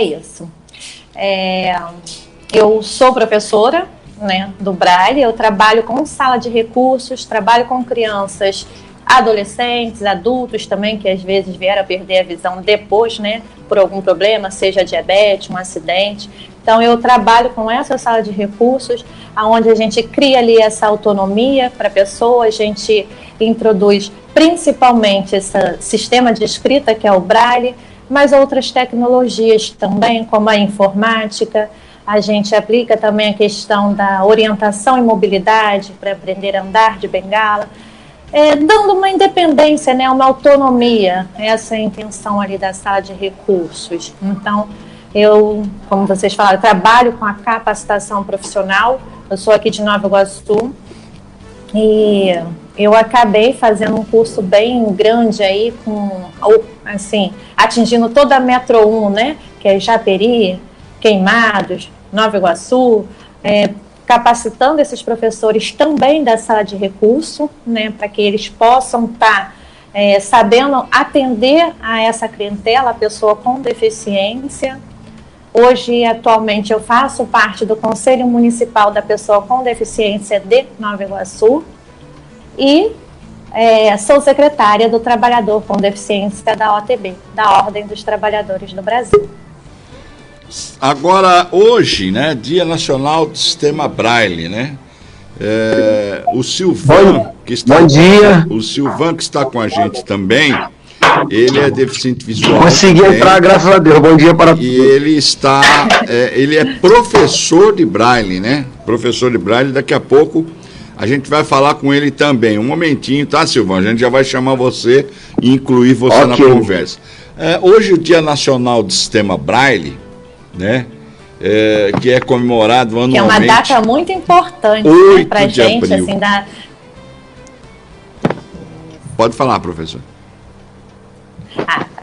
isso. Eu sou professora, né, do Braille, eu trabalho com sala de recursos, trabalho com crianças, adolescentes, adultos também, que às vezes vieram a perder a visão depois, né, por algum problema, seja diabetes, um acidente. Então eu trabalho com essa sala de recursos, onde a gente cria ali essa autonomia para a pessoa, a gente introduz principalmente esse sistema de escrita que é o Braille, mas outras tecnologias também, como a informática. A gente aplica também a questão da orientação e mobilidade para aprender a andar de bengala, dando uma independência, né, uma autonomia, essa é a intenção ali da sala de recursos. Então, eu, como vocês falaram, trabalho com a capacitação profissional, eu sou aqui de Nova Iguaçu, e eu acabei fazendo um curso bem grande aí, assim, atingindo toda a Metro 1, né, que é Japeri, Queimados, Nova Iguaçu, capacitando esses professores também da sala de recurso, né, para que eles possam estar sabendo atender a essa clientela, a pessoa com deficiência. Hoje, atualmente, eu faço parte do Conselho Municipal da Pessoa com Deficiência de Nova Iguaçu e sou secretária do Trabalhador com Deficiência da OTB, da Ordem dos Trabalhadores do Brasil. Agora, hoje, né, Dia Nacional do Sistema Braille, né? O Silvan, que está bom dia. O Silvan, que está com a gente também, ele é deficiente visual. Consegui entrar, graças a Deus. Bom dia para E ele ele é professor de Braille, né? Professor de Braille, daqui a pouco a gente vai falar com ele também. Um momentinho, tá, Silvan? A gente já vai chamar você e incluir você na conversa. Hoje, o Dia Nacional do Sistema Braille, né? Que é comemorado anualmente. Que é uma data muito importante, né, para a gente, assim, Pode falar, professor.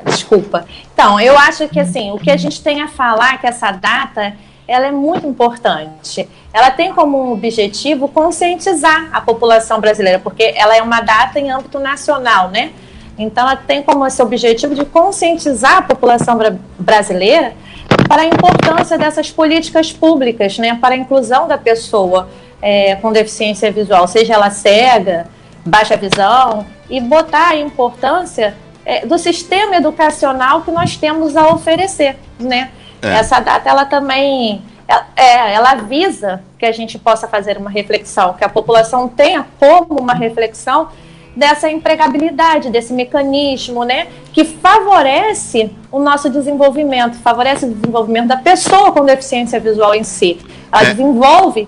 Desculpa. Então, eu acho que, assim, o que a gente tem a falar é que essa data, ela é muito importante. Ela tem como objetivo conscientizar a população brasileira, porque ela é uma data em âmbito nacional, né? Então, ela tem como esse objetivo de conscientizar a população brasileira para a importância dessas políticas públicas, né, para a inclusão da pessoa com deficiência visual, seja ela cega, baixa visão, e botar a importância do sistema educacional que nós temos a oferecer, né? Essa data, ela também, ela visa que a gente possa fazer uma reflexão, que a população tenha como uma reflexão dessa empregabilidade, desse mecanismo, né, que favorece o nosso desenvolvimento, favorece o desenvolvimento da pessoa com deficiência visual em si. Ela desenvolve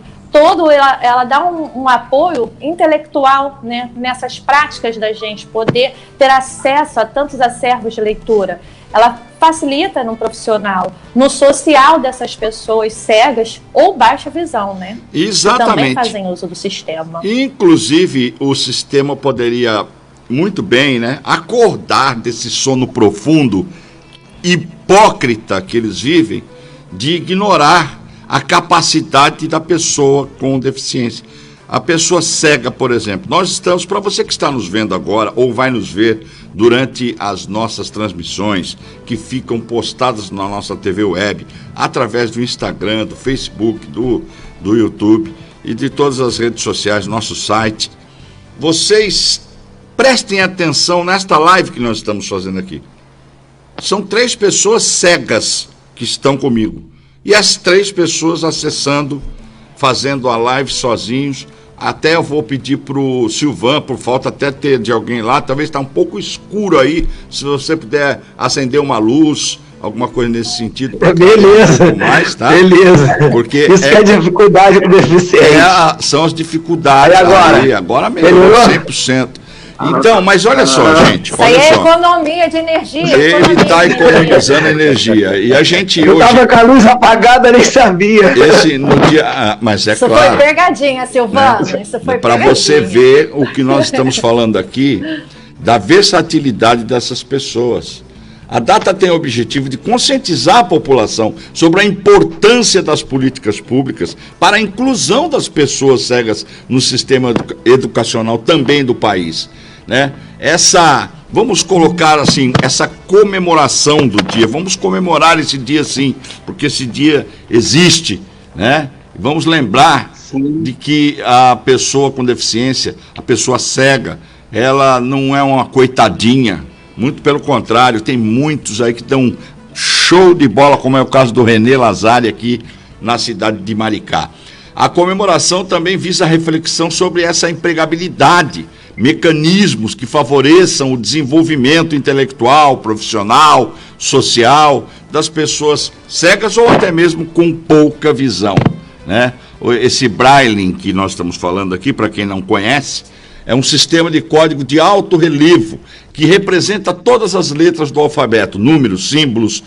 ela dá um apoio intelectual, né, nessas práticas da gente poder ter acesso a tantos acervos de leitura. Ela facilita no profissional, no social dessas pessoas cegas ou baixa visão, né? Exatamente. Que também fazem uso do sistema. Inclusive, o sistema poderia muito bem, né, acordar desse sono profundo, hipócrita que eles vivem, de ignorar a capacidade da pessoa com deficiência. A pessoa cega, por exemplo, nós estamos, para você que está nos vendo agora, ou vai nos ver durante as nossas transmissões, que ficam postadas na nossa TV web, através do Instagram, do Facebook, do YouTube e de todas as redes sociais, nosso site. Vocês prestem atenção nesta live que nós estamos fazendo aqui. São 3 pessoas cegas que estão comigo. E as 3 pessoas acessando, fazendo a live sozinhos. Até eu vou pedir para o Silvan, por falta até de alguém lá, talvez está um pouco escuro aí, se você puder acender uma luz, alguma coisa nesse sentido. Beleza, mais, tá? Beleza. Porque isso é dificuldade com deficiente. São as dificuldades. Agora melhorou 100%. Então, mas olha só, gente. Isso aí é economia de energia. Ele está economizando energia. E a gente eu hoje... estava com a luz apagada, nem sabia. No dia... mas é isso claro... Isso foi pegadinha, Silvano. Né? Isso foi para você ver o que nós estamos falando aqui, da versatilidade dessas pessoas. A data tem o objetivo de conscientizar a população sobre a importância das políticas públicas para a inclusão das pessoas cegas no sistema educacional também do país. né? Vamos colocar assim, essa comemoração do dia, vamos comemorar esse dia sim, porque esse dia existe, né? Vamos lembrar de que a pessoa com deficiência, a pessoa cega, ela não é uma coitadinha, muito pelo contrário, tem muitos aí que dão show de bola, como é o caso do Renê Lazari aqui na cidade de Maricá. A comemoração também visa a reflexão sobre essa empregabilidade, mecanismos que favoreçam o desenvolvimento intelectual, profissional, social das pessoas cegas ou até mesmo com pouca visão, né? Esse Braille que nós estamos falando aqui, para quem não conhece, é um sistema de código de alto relevo que representa todas as letras do alfabeto, números, símbolos,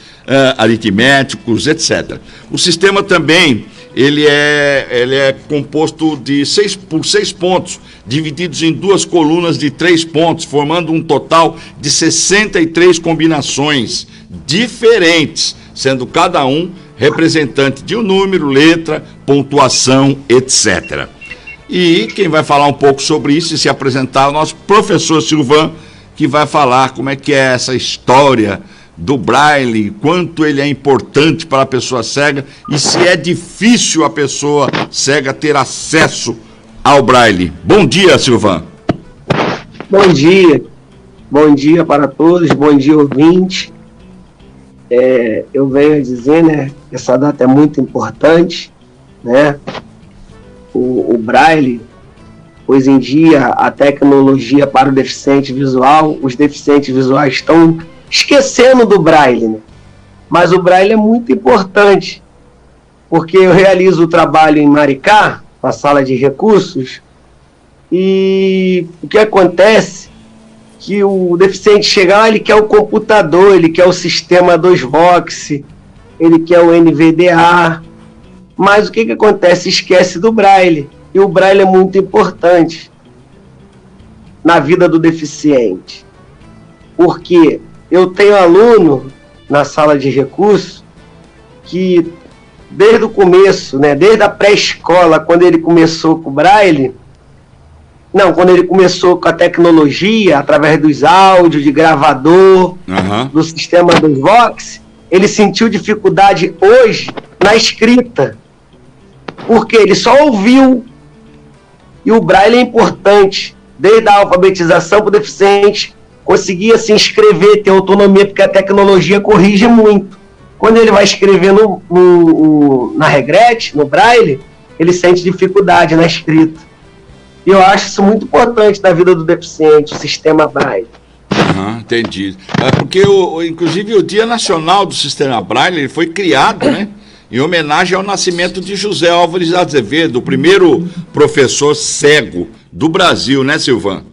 aritméticos, etc. O sistema também ele é composto por 6 pontos, divididos em 2 colunas de 3 pontos, formando um total de 63 combinações diferentes, sendo cada um representante de um número, letra, pontuação, etc. E quem vai falar um pouco sobre isso e se apresentar é o nosso professor Silvan, que vai falar como é que é essa história do Braille, quanto ele é importante para a pessoa cega e se é difícil a pessoa cega ter acesso ao Braille. Bom dia, Silvan. Bom dia para todos, bom dia, ouvinte. Eu venho a dizer, né, que essa data é muito importante, né? O Braille, hoje em dia, a tecnologia para o deficiente visual, os deficientes visuais estão esquecendo do Braille, né? Mas o Braille é muito importante, porque eu realizo o trabalho em Maricá, na sala de recursos, e o que acontece que o deficiente chega lá, ele quer o computador, ele quer o sistema 2Vox, ele quer o NVDA, mas o que acontece? Esquece do Braille, e o Braille é muito importante na vida do deficiente, porque eu tenho aluno na sala de recursos que desde o começo, né, desde a pré-escola, quando ele começou com o Braille, quando ele começou com a tecnologia, através dos áudios, de gravador, do sistema 2Vox, ele sentiu dificuldade hoje na escrita, porque ele só ouviu, e o Braille é importante, desde a alfabetização para o deficiente conseguir se inscrever, ter autonomia, porque a tecnologia corrige muito. Quando ele vai escrever na regrete, no Braille, ele sente dificuldade na escrita. E eu acho isso muito importante na vida do deficiente, o sistema Braille. Entendi. Porque, inclusive, o Dia Nacional do Sistema Braille ele foi criado, né, em homenagem ao nascimento de José Álvares Azevedo, o primeiro professor cego do Brasil, né, Silvan?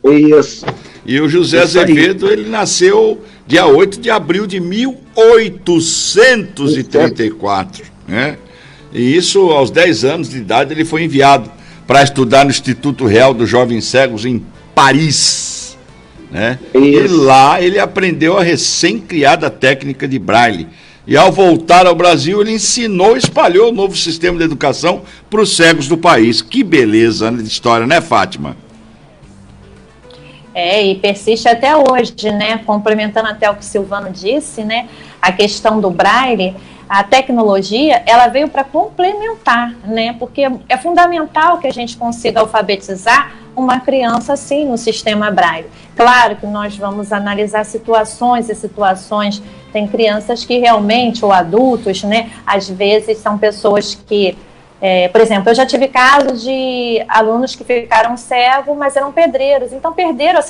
Isso. E o José Azevedo, ele nasceu dia 8 de abril de 1834, né? E isso, aos 10 anos de idade, ele foi enviado para estudar no Instituto Real dos Jovens Cegos em Paris, né? E lá ele aprendeu a recém-criada técnica de Braille. E ao voltar ao Brasil, ele ensinou e espalhou o novo sistema de educação para os cegos do país. Que beleza de história, né, Fátima? E persiste até hoje, né? Complementando até o que o Silvano disse, né? A questão do Braille, a tecnologia, ela veio para complementar, né? Porque é fundamental que a gente consiga alfabetizar uma criança, assim, no sistema Braille. Claro que nós vamos analisar situações e situações. Tem crianças que realmente, ou adultos, né? Às vezes são pessoas que... por exemplo, eu já tive casos de alunos que ficaram cegos, mas eram pedreiros, então perderam a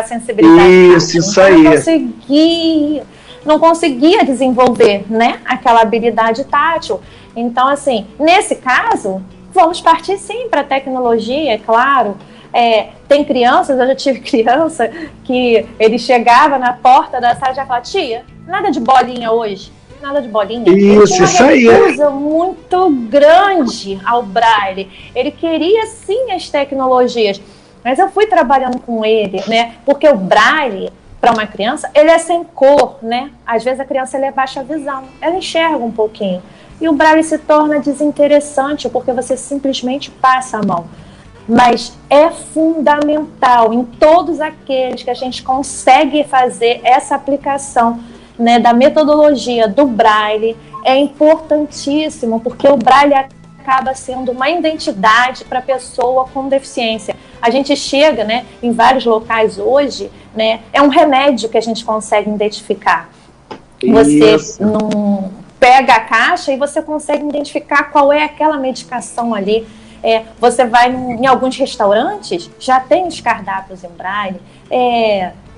sensibilidade. Isso aí. Não conseguia desenvolver, né, aquela habilidade tátil. Então, assim, nesse caso, vamos partir sim para a tecnologia, é claro. Tem crianças, eu já tive criança que ele chegava na porta da sala e já falava: tia, nada de bolinha hoje. Nada de bolinha. Isso aí. Ele tinha uma recusa muito grande ao Braille. Ele queria sim as tecnologias, mas eu fui trabalhando com ele, né? Porque o Braille, para uma criança, ele é sem cor, né? Às vezes a criança é baixa visão, ela enxerga um pouquinho. E o Braille se torna desinteressante porque você simplesmente passa a mão. mas é fundamental em todos aqueles que a gente consegue fazer essa aplicação, né, da metodologia do Braille. É importantíssimo, porque o Braille acaba sendo uma identidade para a pessoa com deficiência. A gente chega, né, em vários locais hoje, né, é um remédio que a gente consegue identificar. Você não pega a caixa e você consegue identificar qual é aquela medicação ali. Você vai em alguns restaurantes, já tem os cardápios em Braille.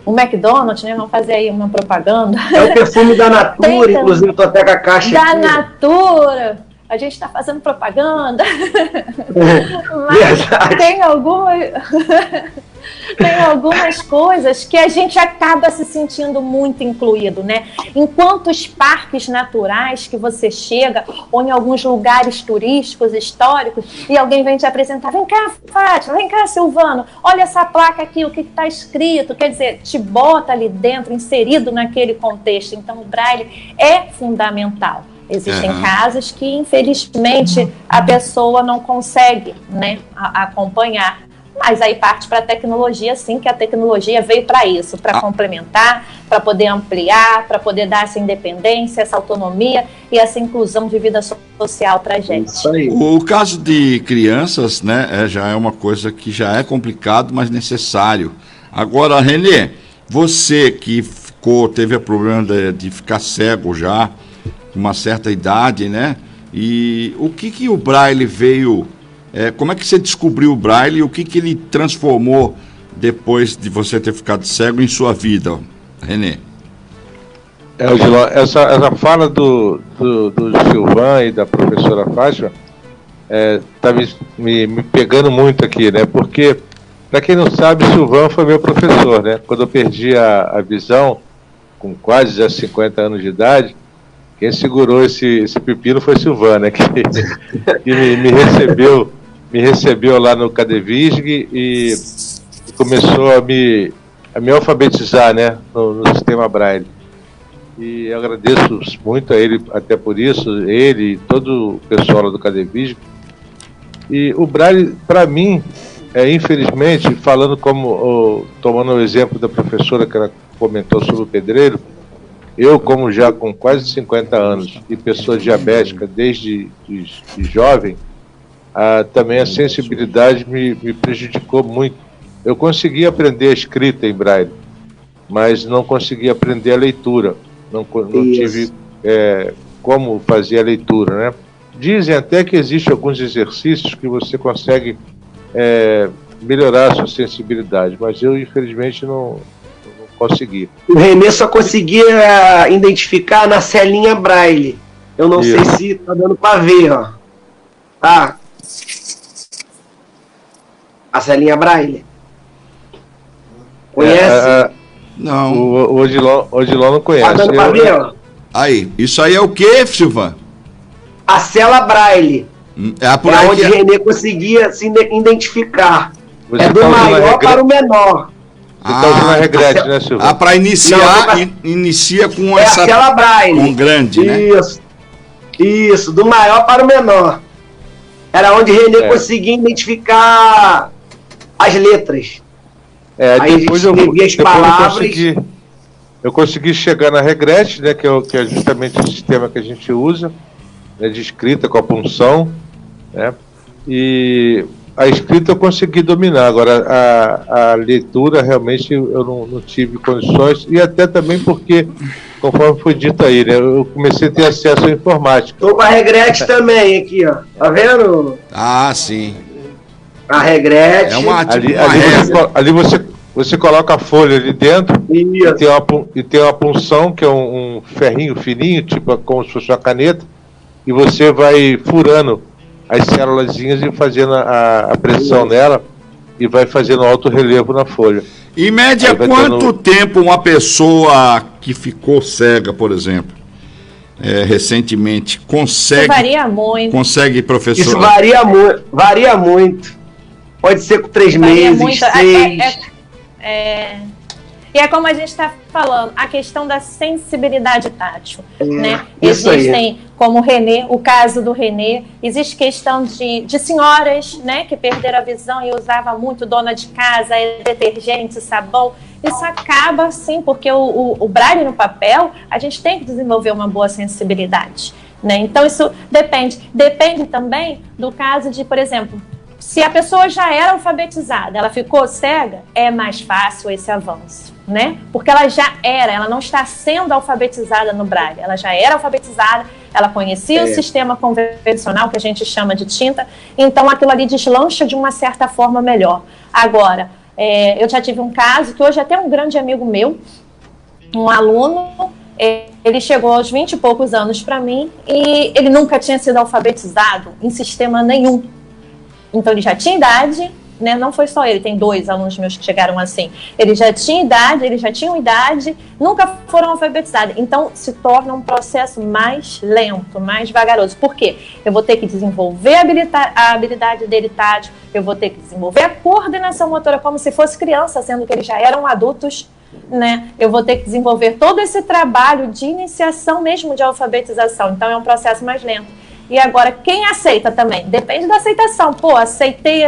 O McDonald's, né? Vamos fazer aí uma propaganda. É o perfume da Natura, inclusive, tu pega a caixa da aqui. Natura. A gente está fazendo propaganda. Mas tem algumas coisas que a gente acaba se sentindo muito incluído, né? Em quantos parques naturais que você chega, ou em alguns lugares turísticos, históricos, e alguém vem te apresentar, vem cá, Fátima, vem cá, Silvano, olha essa placa aqui, o que está escrito, quer dizer, te bota ali dentro, inserido naquele contexto. Então o Braille é fundamental. Existem casos que, infelizmente, a pessoa não consegue, né, acompanhar. Mas aí parte para a tecnologia, sim, que a tecnologia veio para isso, para complementar, para poder ampliar, para poder dar essa independência, essa autonomia e essa inclusão de vida social para a gente. Isso aí. O caso de crianças, né, já é uma coisa que já é complicado, mas necessário. Agora, Renê, você que teve o problema de ficar cego já, com uma certa idade, né? E o que o Braille veio... como é que você descobriu o Braille e o que ele transformou depois de você ter ficado cego em sua vida, Renê? Giló, essa fala do Silvan e da professora Fátima está me pegando muito aqui, né? Porque, para quem não sabe, o Silvan foi meu professor, né? Quando eu perdi a visão, com quase já 50 anos de idade, quem segurou esse pepino foi Silvan, né? Que me recebeu lá no Cadevisg e começou a me alfabetizar, né, no sistema Braille. E eu agradeço muito a ele até por isso, ele e todo o pessoal lá do Cadevisg. E o Braille, para mim, infelizmente, falando tomando o exemplo da professora que ela comentou sobre o pedreiro, eu, como já com quase 50 anos e pessoa diabética desde de jovem, também a sensibilidade me prejudicou muito. Eu consegui aprender a escrita em Braille, mas não consegui aprender a leitura. Não tive como fazer a leitura, né? Dizem até que existem alguns exercícios que você consegue melhorar a sua sensibilidade, mas eu, infelizmente, não consegui. O Renê só conseguia identificar na celinha Braille. Eu não sei se tá dando para ver, ó. Tá. A celinha Braille. Conhece? Não. O Odilon não conhece. Tá dando para ver, ó? Aí, isso aí é o quê, Silvan? A cela Braille. Por aí onde o Renê conseguia se identificar. Você do maior para o menor. Você está usando a regrete, né, Silvan? Para iniciar, inicia com essa... a cela Braille. Com grande, né? Isso, do maior para o menor. Era onde Renê conseguia identificar as letras. Aí depois a gente escrevia as palavras. Eu consegui chegar na regrete, né, que é justamente o sistema que a gente usa, né, de escrita com a punção, né, e a escrita eu consegui dominar. Agora a leitura realmente eu não tive condições, e até também porque, conforme foi dito aí, né, eu comecei a ter acesso à informática. Tô com a regrete também aqui, ó. Tá vendo? Ah, sim. A regrete. Ali você coloca a folha ali dentro e tem uma punção, que é um ferrinho fininho, tipo como se fosse uma caneta, e você vai furando as célulazinhas e fazendo a pressão nela e vai fazendo alto relevo na folha. Em média, quanto tempo uma pessoa que ficou cega, por exemplo, recentemente, consegue... Isso varia muito. Consegue, professor? Isso varia muito. Pode ser com 3 meses, muito. 6... E é como a gente está falando, a questão da sensibilidade tátil, né? Existem como o Renê, o caso do Renê. Existe questão de senhoras, né, que perderam a visão e usava muito dona de casa, detergente, sabão. Isso acaba, sim, porque o braille no papel, a gente tem que desenvolver uma boa sensibilidade, né? Então, isso depende. Depende também do caso de, por exemplo, se a pessoa já era alfabetizada, ela ficou cega, é mais fácil esse avanço, né? Porque ela não está sendo alfabetizada no braille, ela já era alfabetizada, ela conhecia o sistema convencional, que a gente chama de tinta, então aquilo ali deslancha de uma certa forma melhor. Agora, eu já tive um caso, que hoje até um grande amigo meu, um aluno, ele chegou aos 20 e poucos anos para mim, e ele nunca tinha sido alfabetizado em sistema nenhum. Então ele já tinha idade, né? Não foi só ele, tem 2 alunos meus que chegaram assim. Eles já tinham idade, nunca foram alfabetizados. Então se torna um processo mais lento, mais vagaroso. Por quê? Eu vou ter que desenvolver a habilidade dele tátil, eu vou ter que desenvolver a coordenação motora como se fosse criança, sendo que eles já eram adultos, né? Eu vou ter que desenvolver todo esse trabalho de iniciação mesmo de alfabetização. Então é um processo mais lento. E agora, quem aceita também? Depende da aceitação. Pô, aceitei,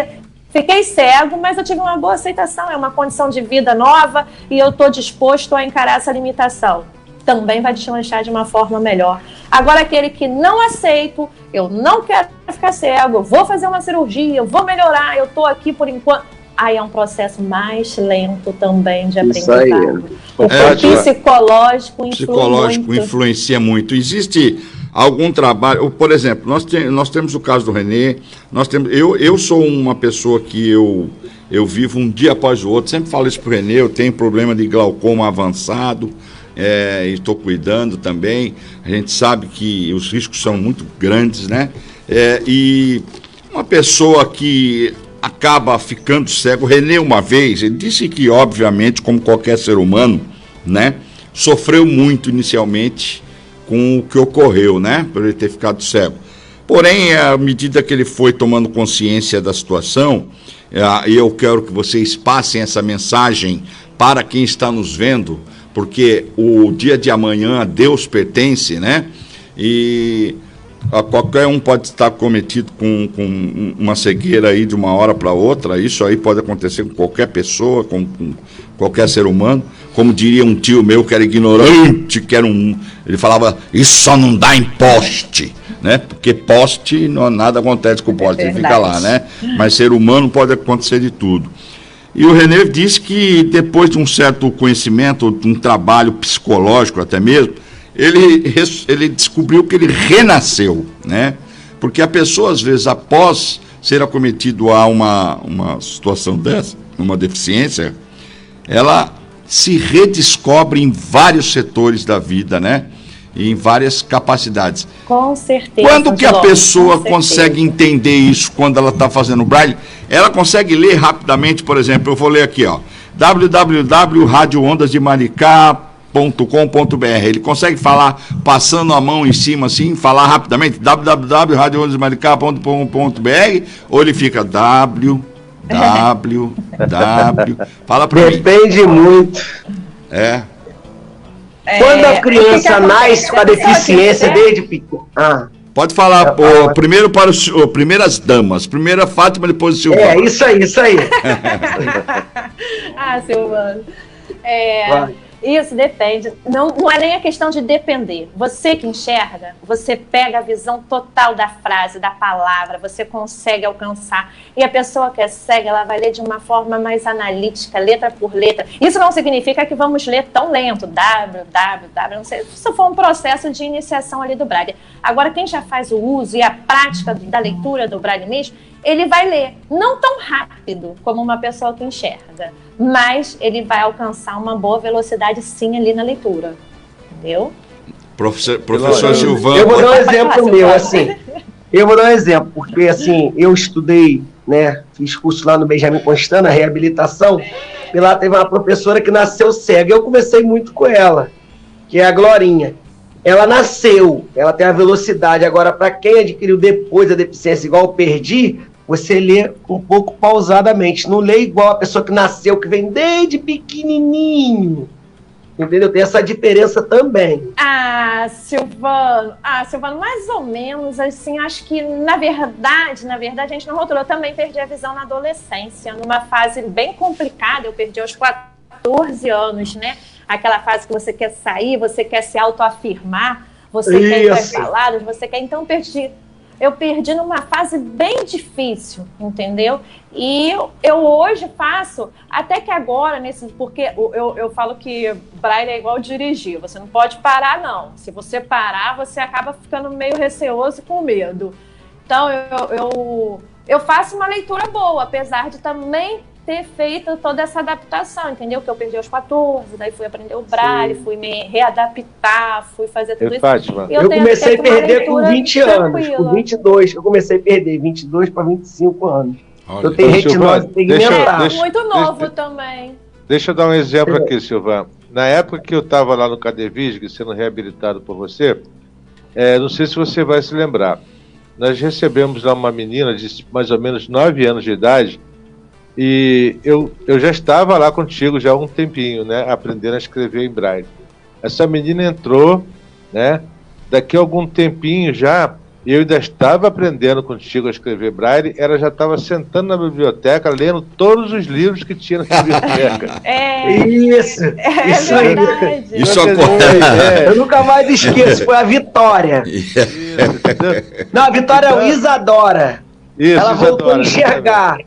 fiquei cego, mas eu tive uma boa aceitação. É uma condição de vida nova e eu estou disposto a encarar essa limitação. Também vai deslanchar de uma forma melhor. Agora, aquele que não aceito, eu não quero ficar cego, eu vou fazer uma cirurgia, eu vou melhorar, eu estou aqui por enquanto. Aí é um processo mais lento também de aprendizado. O psicológico influencia muito. Existe algum trabalho, por exemplo, nós temos o caso do Renê, eu sou uma pessoa que eu vivo um dia após o outro, sempre falo isso para o Renê, eu tenho problema de glaucoma avançado, estou cuidando também, a gente sabe que os riscos são muito grandes, né? E uma pessoa que acaba ficando cego, o Renê uma vez, ele disse que, obviamente, como qualquer ser humano, né, sofreu muito inicialmente com o que ocorreu, né, por ele ter ficado cego. Porém, à medida que ele foi tomando consciência da situação, e eu quero que vocês passem essa mensagem para quem está nos vendo, porque o dia de amanhã a Deus pertence, né, e qualquer um pode estar cometido com uma cegueira aí de uma hora para outra. Isso aí pode acontecer com qualquer pessoa, com qualquer ser humano. Como diria um tio meu que era ignorante, ele falava, isso só não dá em poste, né? Porque poste, nada acontece com o poste, ele fica lá, né? Mas ser humano pode acontecer de tudo. E o Renê disse que depois de um certo conhecimento, de um trabalho psicológico até mesmo, ele descobriu que ele renasceu, né? Porque a pessoa, às vezes, após ser acometido a uma situação dessa, uma deficiência, ela se redescobre em vários setores da vida, né? E em várias capacidades. Com certeza. Quando que a pessoa consegue entender isso quando ela está fazendo braille? Ela consegue ler rapidamente, por exemplo, eu vou ler aqui, ó, www.radioondasdemaricá.com.br. Ele consegue falar passando a mão em cima assim, falar rapidamente www.radioondasdemaricá.com.br, ou ele fica fala para mim. Depende muito. Quando a criança nasce com a deficiência desde pequeno. Pode falar, primeiro para primeiras damas. Primeiro a Fátima, depois o Silvano. Isso aí. Silvano. Isso depende. Não é nem a questão de depender. Você que enxerga, você pega a visão total da frase, da palavra, você consegue alcançar. E a pessoa que é cega, ela vai ler de uma forma mais analítica, letra por letra. Isso não significa que vamos ler tão lento, não sei. Isso foi um processo de iniciação ali do braille. Agora, quem já faz o uso e a prática da leitura do braille mesmo, ele vai ler, não tão rápido como uma pessoa que enxerga, mas ele vai alcançar uma boa velocidade sim ali na leitura, entendeu? Professor Silvano. Eu vou dar um exemplo meu, assim. Eu vou dar um exemplo, porque assim, eu estudei, né, fiz curso lá no Benjamin Constant, na reabilitação, e lá teve uma professora que nasceu cega, eu conversei muito com ela, que é a Glorinha. Ela nasceu, ela tem a velocidade, agora para quem adquiriu depois a deficiência igual eu perdi, você lê um pouco pausadamente, não lê igual a pessoa que nasceu, que vem desde pequenininho, Entendeu? Tem essa diferença também. Silvano, mais ou menos, assim, acho que, na verdade, a gente não rotulou. Eu também perdi a visão na adolescência, numa fase bem complicada. Eu perdi aos 14 anos, né? Aquela fase que você quer sair, você quer se autoafirmar, você quer ir para as baladas, você quer... Então, eu perdi numa fase bem difícil, entendeu? E eu hoje faço, até que agora, porque eu falo que braille é igual dirigir, você não pode parar, não. Se você parar, você acaba ficando meio receoso e com medo. Então, eu faço uma leitura boa, apesar de também ter feito toda essa adaptação, entendeu? Que eu perdi aos 14, daí fui aprender o braille, fui me readaptar, fui fazer tudo isso. Fátima, eu comecei a perder com 20 anos, com 22, eu comecei a perder 22 para 25 anos. Olha, eu tenho retinose pigmentar. Muito novo também. Deixa eu dar um exemplo aqui, Silvano. Na época que eu estava lá no Cadevisg, sendo reabilitado por você, não sei se você vai se lembrar, nós recebemos lá uma menina de mais ou menos 9 anos de idade. E eu já estava lá contigo já há um tempinho, né, aprendendo a escrever em braille. Essa menina entrou, né, daqui a algum tempinho já, eu ainda estava aprendendo contigo a escrever braille, ela já estava sentando na biblioteca, lendo todos os livros que tinha na biblioteca. Isso aí. Isso acontece. Eu nunca mais esqueço, foi a Vitória. Não, a Vitória é o Isadora. Isso, ela voltou a enxergar.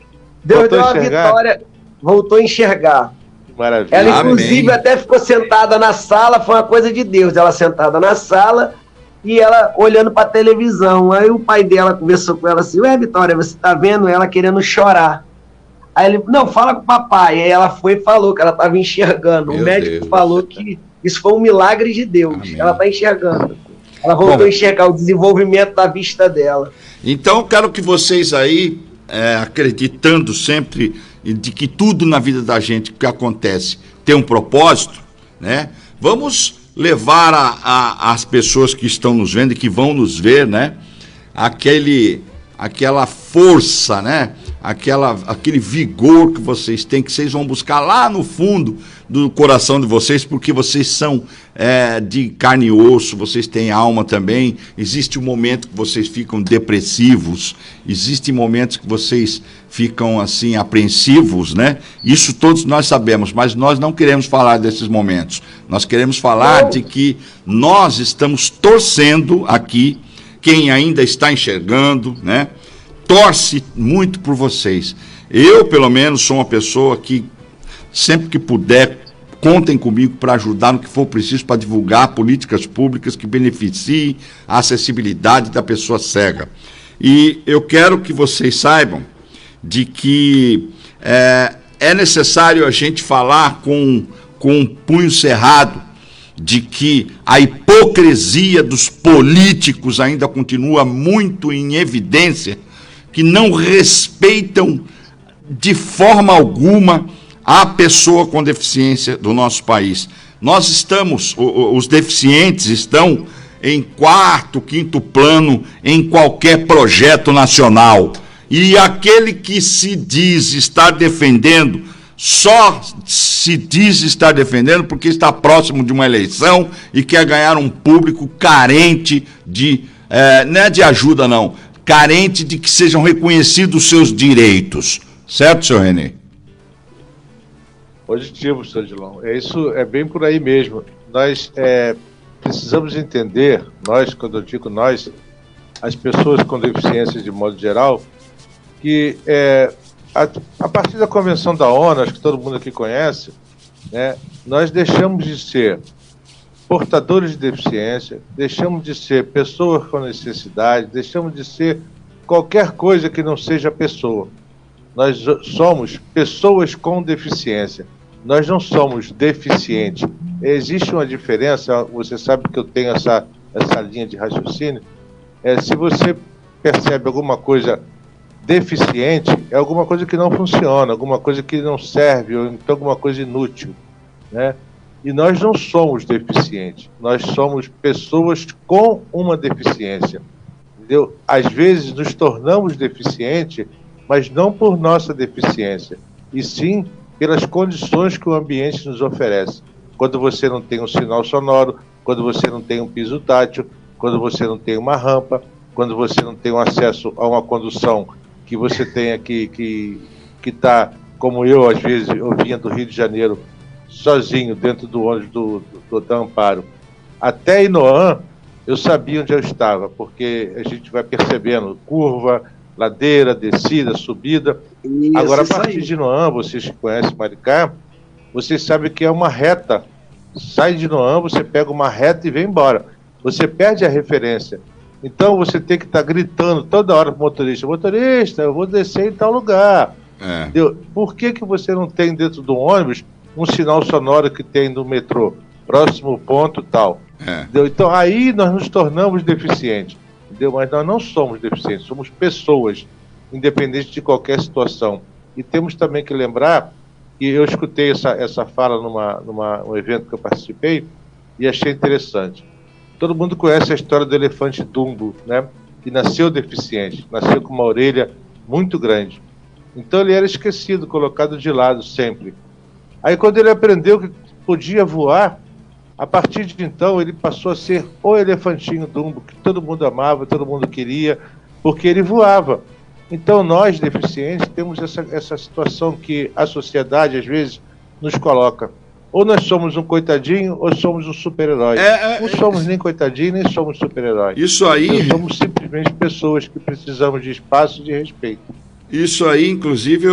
Deus deu uma vitória, voltou a enxergar. Maravilha. Ela, inclusive, até ficou sentada na sala, foi uma coisa de Deus. Ela sentada na sala e ela olhando para a televisão. Aí o pai dela conversou com ela assim: ué, Vitória, você tá vendo ela querendo chorar? Aí ele, não, fala com o papai. Aí ela foi e falou que ela estava enxergando. O médico falou que isso foi um milagre de Deus. Amém. Ela está enxergando. Ela voltou a enxergar o desenvolvimento da vista dela. Então, quero que vocês aí, acreditando sempre de que tudo na vida da gente que acontece tem um propósito, né? Vamos levar as pessoas que estão nos vendo e que vão nos ver, né? Aquela força, né? Aquele vigor que vocês têm, que vocês vão buscar lá no fundo do coração de vocês, porque vocês são de carne e osso, vocês têm alma também. Existe um momento que vocês ficam depressivos, existem momentos que vocês ficam assim apreensivos, né? Isso todos nós sabemos, mas nós não queremos falar desses momentos. Nós queremos falar de que nós estamos torcendo aqui, quem ainda está enxergando, né? Torce muito por vocês. Eu, pelo menos, sou uma pessoa que, sempre que puder, contem comigo para ajudar no que for preciso para divulgar políticas públicas que beneficiem a acessibilidade da pessoa cega. E eu quero que vocês saibam de que é necessário a gente falar com um punho cerrado, de que a hipocrisia dos políticos ainda continua muito em evidência, que não respeitam de forma alguma a pessoa com deficiência do nosso país. Nós estamos, os deficientes estão em 4º, 5º plano em qualquer projeto nacional. E aquele que se diz estar defendendo, só se diz estar defendendo porque está próximo de uma eleição e quer ganhar um público carente de, não é de ajuda não, carente de que sejam reconhecidos os seus direitos. Certo, senhor Renê? Positivo, senhor Dilon. Isso é bem por aí mesmo. Nós precisamos entender, quando eu digo nós, as pessoas com deficiência de modo geral, que a partir da Convenção da ONU, acho que todo mundo aqui conhece, né, nós deixamos de ser portadores de deficiência, deixamos de ser pessoas com necessidade, deixamos de ser qualquer coisa que não seja pessoa. Nós somos pessoas com deficiência, nós não somos deficientes. Existe uma diferença, você sabe que eu tenho essa linha de raciocínio, se você percebe alguma coisa deficiente, é alguma coisa que não funciona, alguma coisa que não serve, ou então alguma coisa inútil, né? E nós não somos deficientes, nós somos pessoas com uma deficiência, entendeu? Às vezes nos tornamos deficientes, mas não por nossa deficiência, e sim pelas condições que o ambiente nos oferece. quando você não tem um sinal sonoro, quando você não tem um piso tátil, quando você não tem uma rampa, quando você não tem um acesso a uma condução que você tenha que tá, como eu, às vezes, eu vinha do Rio de Janeiro sozinho, dentro do ônibus da Amparo, até Inoã, eu sabia onde eu estava, porque a gente vai percebendo curva, ladeira, descida, subida. Isso, agora, a isso partir aí. de Inoã, vocês que conhecem Maricá, vocês sabem que é uma reta. Sai de Inoã, você pega uma reta e vem embora. Você perde a referência. Então, você tem que estar gritando toda hora para o motorista: motorista, eu vou descer em tal lugar. Entendeu? Por que você não tem dentro do ônibus um sinal sonoro que tem no metrô? Próximo ponto, tal. Entendeu? Então, aí nós nos tornamos deficientes. Entendeu? Mas nós não somos deficientes, somos pessoas, independente de qualquer situação. E temos também que lembrar, e eu escutei essa fala num evento que eu participei e achei interessante. Todo mundo conhece a história do elefante Dumbo, né? Que nasceu deficiente, nasceu com uma orelha muito grande. Então ele era esquecido, colocado de lado sempre. Aí quando ele aprendeu que podia voar, a partir de então ele passou a ser o elefantinho Dumbo, que todo mundo amava, todo mundo queria, porque ele voava. Então nós, deficientes, temos essa situação que a sociedade, às vezes, nos coloca. Ou nós somos um coitadinho, ou somos um super-herói. Não somos nem coitadinho, nem somos super-herói. Isso aí... Nós somos simplesmente pessoas que precisamos de espaço e de respeito. Isso aí, inclusive,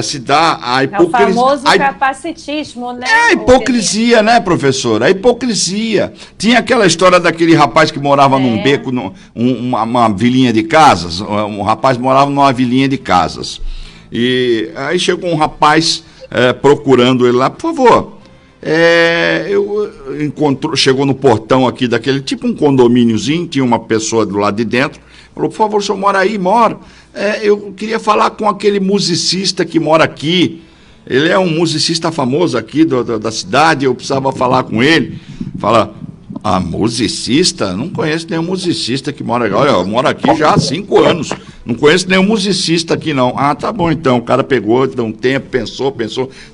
se dá a hipocrisia. É o famoso capacitismo, né? É a hipocrisia, né, professor? A hipocrisia. Tinha aquela história daquele rapaz que morava num beco, uma vilinha de casas. Um rapaz morava numa vilinha de casas. E aí chegou um rapaz procurando ele lá: por favor, chegou no portão aqui daquele, tipo um condomíniozinho, tinha uma pessoa do lado de dentro. Falou: por favor, o senhor mora aí? Mora. Eu queria falar com aquele musicista que mora aqui. Ele é um musicista famoso aqui da cidade, eu precisava falar com ele. Fala: musicista? Não conheço nenhum musicista que mora aqui. Olha, eu moro aqui já há 5 anos. Não conheço nenhum musicista aqui, não. Ah, tá bom, então. O cara pegou, deu um tempo, pensou.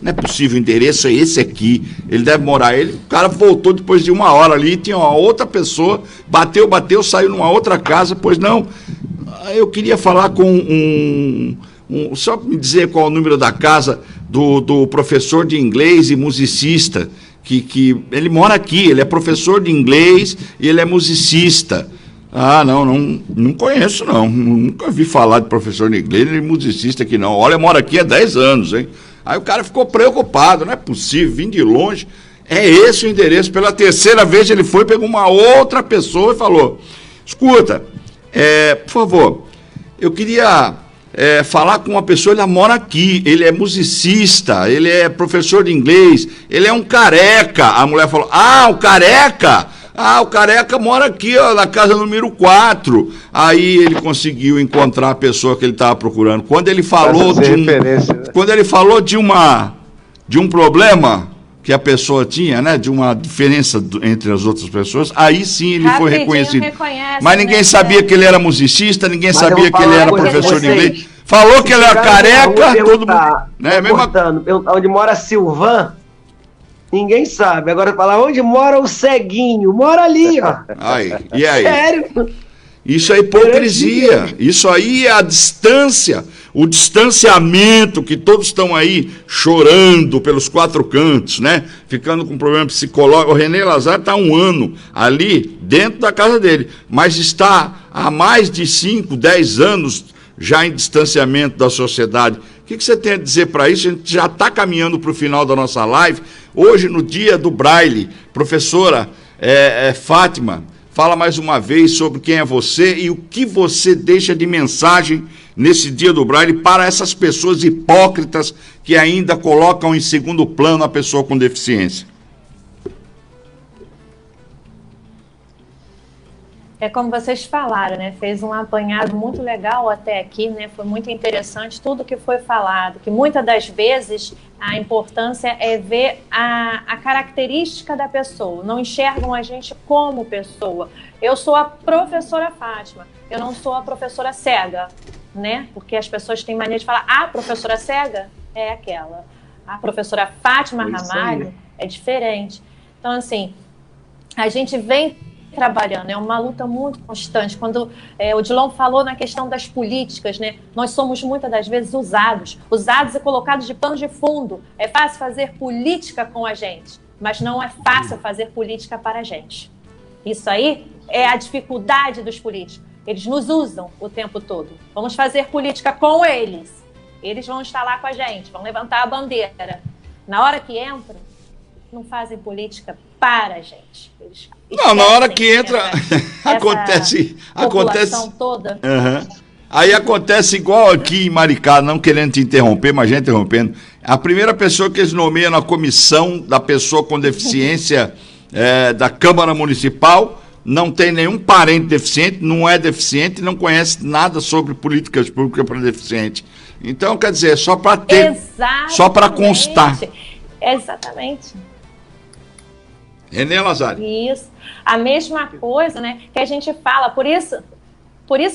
Não é possível, o endereço é esse aqui. Ele deve morar. O cara voltou depois de 1 hora ali, tinha uma outra pessoa, bateu, saiu numa outra casa. Pois não, eu queria falar com só me dizer qual é o número da casa do professor de inglês e musicista, que ele mora aqui, ele é professor de inglês e ele é musicista. Ah, não conheço, não. Nunca vi falar de professor de inglês e musicista aqui, não. Olha, mora aqui há 10 anos, hein? Aí o cara ficou preocupado: não é possível, vim de longe. É esse o endereço. Pela 3ª vez ele foi, pegou uma outra pessoa e falou: escuta, por favor, eu queria falar com uma pessoa, ele mora aqui, ele é musicista, ele é professor de inglês, ele é um careca. A mulher falou: o careca? O careca mora aqui, ó, na casa número 4. Aí ele conseguiu encontrar a pessoa que ele estava procurando. Quando ele falou de um problema que a pessoa tinha, né, de uma diferença entre as outras pessoas, aí sim ele foi reconhecido. Mas ninguém sabia que ele era musicista, ninguém sabia que ele era professor de inglês. Falou que ele era careca, todo mundo... Né, perguntar onde mora Silvan, ninguém sabe. Agora falar onde mora o ceguinho, mora ali, ó. E aí? Sério? Isso é hipocrisia. Isso aí é a distância, o distanciamento que todos estão aí chorando pelos 4 cantos, né? Ficando com problema psicológico. O René Lazar está há 1 ano ali dentro da casa dele, mas está há mais de 5, 10 anos já em distanciamento da sociedade. O que você tem a dizer para isso? A gente já está caminhando para o final da nossa live. Hoje, no dia do Braille, professora Fátima, fala mais uma vez sobre quem é você e o que você deixa de mensagem nesse dia do Braille para essas pessoas hipócritas que ainda colocam em segundo plano a pessoa com deficiência. É como vocês falaram, né? Fez um apanhado muito legal até aqui, né? Foi muito interessante tudo que foi falado, que muitas das vezes a importância é ver a característica da pessoa, não enxergam a gente como pessoa. Eu sou a professora Fátima, eu não sou a professora cega, né? Porque as pessoas têm mania de falar: a professora cega é aquela, a professora Fátima Ramalho é diferente. Então, assim, a gente vem trabalhando, é uma luta muito constante. Quando o Dilon falou na questão das políticas, né, nós somos muitas das vezes usados e colocados de pano de fundo. É fácil fazer política com a gente, mas não é fácil fazer política para a gente. Isso aí é a dificuldade dos políticos. Eles nos usam o tempo todo. Vamos fazer política com eles. Eles vão estar lá com a gente, vão levantar a bandeira. Na hora que entram, não fazem política para a gente. Eles não, na hora que entra, acontece toda. Aí acontece igual aqui em Maricá, não querendo te interromper, mas já interrompendo. A primeira pessoa que eles nomeiam na comissão da pessoa com deficiência da Câmara Municipal não tem nenhum parente deficiente, não é deficiente, não conhece nada sobre políticas públicas para deficiente. Então, quer dizer, só para ter, só para constar. Exatamente. Renê Lazari. Isso. A mesma coisa, né, que a gente fala, por isso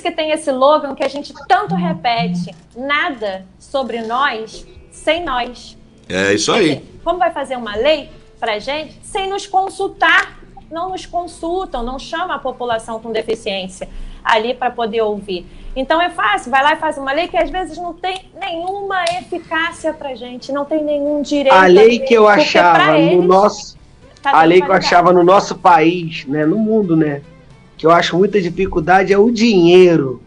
que tem esse slogan que a gente tanto repete, nada sobre nós sem nós. É isso aí. Dizer, como vai fazer uma lei para a gente sem nos consultar? Não nos consultam, não chama a população com deficiência ali para poder ouvir. Então é fácil, vai lá e faz uma lei que às vezes não tem nenhuma eficácia para a gente, não tem nenhum direito. A lei que eu achava no nosso... A lei que eu achava no nosso país, né, no mundo, né, que eu acho muita dificuldade é o dinheiro.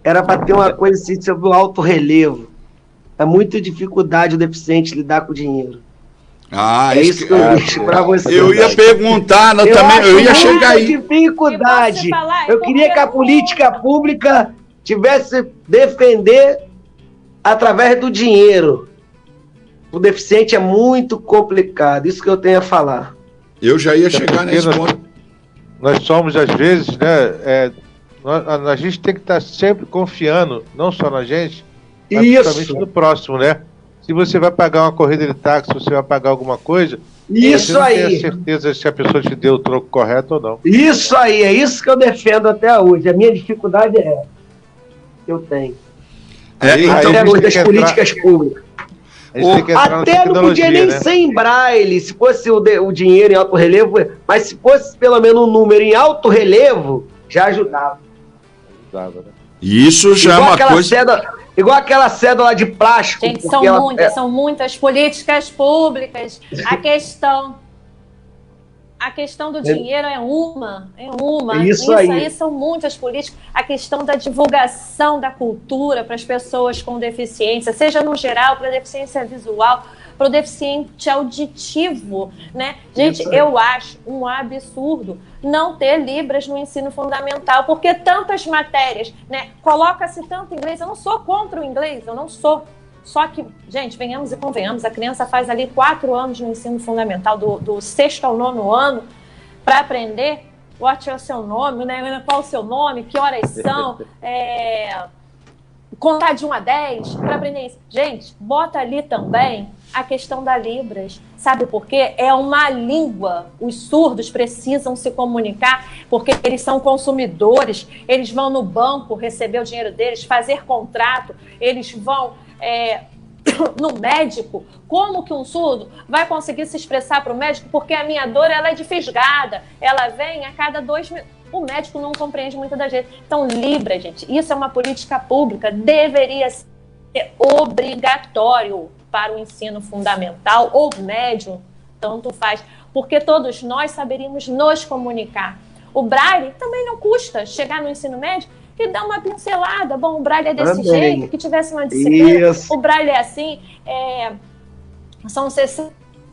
Era para ter uma coisa assim sobre o alto relevo. É muita dificuldade o deficiente lidar com o dinheiro. É isso que eu deixo para você. Eu ia perguntar, eu ia chegar aí. Dificuldade. Eu queria que a política pública tivesse defender através do dinheiro. O deficiente é muito complicado, isso que eu tenho a falar. Eu já ia chegar nesse ponto. Nós somos, às vezes, né, a gente tem que estar sempre confiando, não só na gente, mas principalmente no próximo, né? Se você vai pagar uma corrida de táxi, se você vai pagar alguma coisa, isso você não aí. tem a certeza se a pessoa te deu o troco correto ou não. Isso aí, é isso que eu defendo até hoje. A minha dificuldade é essa. Eu tenho. Até hoje das políticas públicas. Até não podia nem ser em braille, se fosse o dinheiro em alto relevo, mas se fosse pelo menos um número em alto relevo, já ajudava. Né? Isso já igual é uma coisa... igual aquela cédula de plástico. Gente, são muitas políticas públicas. A questão do dinheiro é uma. Isso aí são muitas políticas. A questão da divulgação da cultura para as pessoas com deficiência, seja no geral, para a deficiência visual, para o deficiente auditivo, né? Gente, eu acho um absurdo não ter Libras no ensino fundamental, porque tantas matérias, né? Coloca-se tanto inglês. Eu não sou contra o inglês, eu não sou. Só que, gente, venhamos e convenhamos, a criança faz ali 4 anos no ensino fundamental, do 6º ao 9º ano, para aprender what é o seu nome, né? Qual o seu nome, que horas são, contar de 1 a 10, para aprender isso. Gente, bota ali também a questão da Libras, sabe por quê? É uma língua, os surdos precisam se comunicar, porque eles são consumidores, eles vão no banco receber o dinheiro deles, fazer contrato, eles vão... no médico, como que um surdo vai conseguir se expressar para o médico? Porque a minha dor ela é de fisgada, ela vem a cada 2 minutos. O médico não compreende muitas das vezes. Então, Libra, gente, isso é uma política pública, deveria ser obrigatório para o ensino fundamental ou médio, tanto faz, porque todos nós saberíamos nos comunicar. O Braille também não custa chegar no ensino médio e dar uma pincelada. Bom, o Braille é desse jeito, que tivesse uma disciplina. Isso. O Braille é assim, são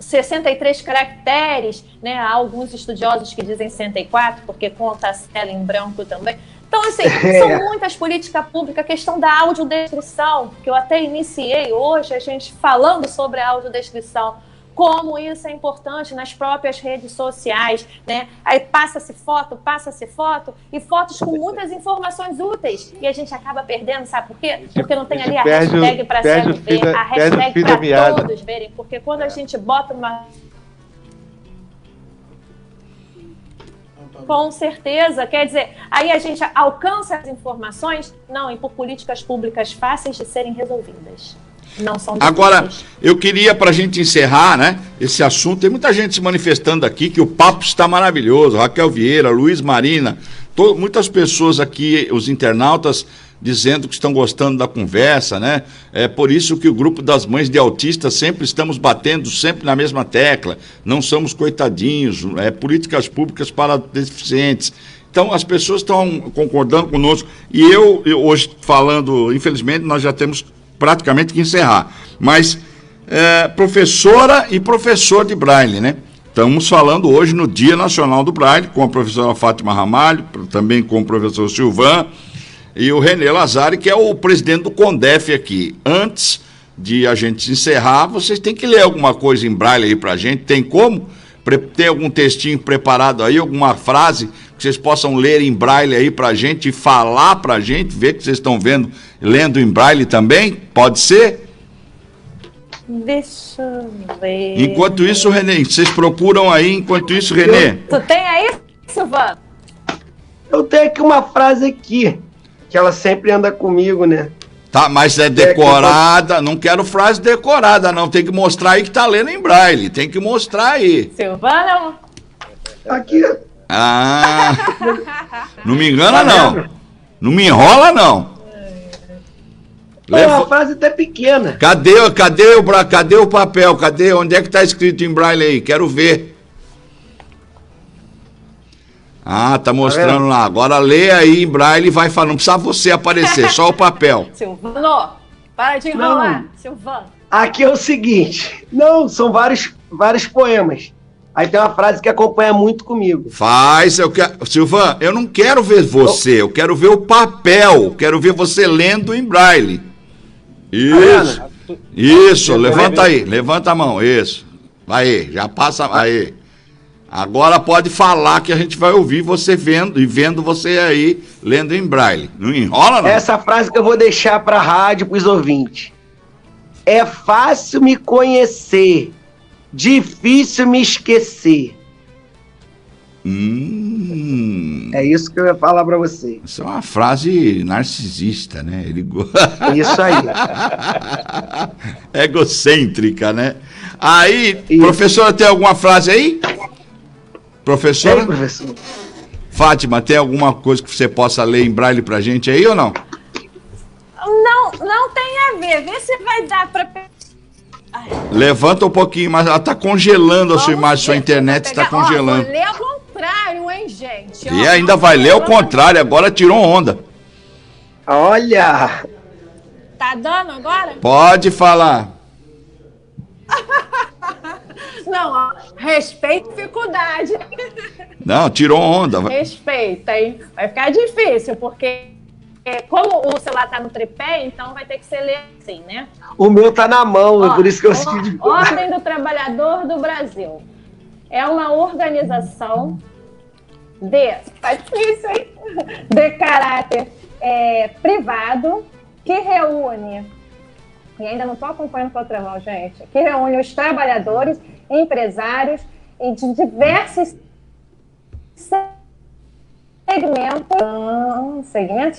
63 caracteres, né? Há alguns estudiosos que dizem 64, porque conta a cela em branco também. Então, assim, são muitas políticas públicas. A questão da audiodescrição, que eu até iniciei hoje, a gente falando sobre a audiodescrição, como isso é importante nas próprias redes sociais, né? Aí passa-se foto, e fotos com muitas informações úteis, e a gente acaba perdendo, sabe por quê? Porque não tem ali a hashtag para cego ver, a hashtag para todos verem, porque quando a gente bota uma... Com certeza, quer dizer, aí a gente alcança as informações, não, e por políticas públicas fáceis de serem resolvidas. não são difíceis. Agora, eu queria, para a gente encerrar, né, esse assunto, tem muita gente se manifestando aqui que o papo está maravilhoso. Raquel Vieira, Luiz Marina, muitas pessoas aqui, os internautas, dizendo que estão gostando da conversa, né? É por isso que o grupo das mães de autistas sempre estamos batendo sempre na mesma tecla. Não somos coitadinhos, políticas públicas para deficientes. Então, as pessoas estão concordando conosco. E eu hoje falando, infelizmente, nós já temos praticamente que encerrar. Mas, professora e professor de Braille, né? Estamos falando hoje no Dia Nacional do Braille, com a professora Fátima Ramalho, também com o professor Silvan, e o René Lazari, que é o presidente do CONDEF aqui. Antes de a gente encerrar, vocês têm que ler alguma coisa em Braille aí pra gente. Tem como? Tem algum textinho preparado aí, alguma frase que vocês possam ler em Braille aí pra gente e falar pra gente, ver que vocês estão lendo em Braille também? Pode ser? Deixa eu ver. Enquanto isso, René, vocês procuram aí, enquanto isso, René. Tu tem aí, Silvano? Eu tenho aqui uma frase aqui, que ela sempre anda comigo, né? Tá, mas é decorada, não quero frase decorada, não. Tem que mostrar aí que tá lendo em Braille. Tem que mostrar aí. Silvano? Aqui. Ah, não me engana, não. Não me enrola, não. É uma frase até pequena. Cadê o papel? Onde é que tá escrito em Braille aí? Quero ver. Ah, tá mostrando lá. Agora lê aí em Braille e vai falando. Não precisa você aparecer, só o papel. Silvano, para de enrolar. Silvano. Aqui é o seguinte. Não, são vários poemas. Aí tem uma frase que acompanha muito comigo. Silvan, eu não quero ver você, eu quero ver o papel. Quero ver você lendo em Braille. Isso. Isso, levanta aí, levanta a mão, isso. Vai aí, já passa aí. Agora pode falar que a gente vai ouvir você vendo você aí lendo em Braille. Não enrola, não? Essa frase que eu vou deixar para a rádio, para os ouvintes. É fácil me conhecer, difícil me esquecer. É isso que eu ia falar para você. Isso é uma frase narcisista, né? É isso aí. Egocêntrica, né? Aí, isso. Professora, tem alguma frase aí? Professora? Professor. Fátima, tem alguma coisa que você possa ler em Braille pra gente aí ou não? Não tem a ver. Vê se vai dar pra... Levanta um pouquinho, mas ela tá congelando a sua imagem, sua internet está congelando. Vou ler ao contrário, hein, gente? E ainda vai ler ao contrário, agora tirou onda. Olha! Tá dando agora? Pode falar. Não, respeita a dificuldade. Não, tirou onda. Respeita, hein? Vai ficar difícil, porque como o celular tá no tripé, então vai ter que ser ler assim, né? O meu tá na mão, por isso que eu escrevi. Ordem do Trabalhador do Brasil. É uma organização tá difícil, hein? De caráter privado que reúne, e ainda não estou acompanhando com outra mão, gente, que reúne os trabalhadores, empresários e de diversos segmentos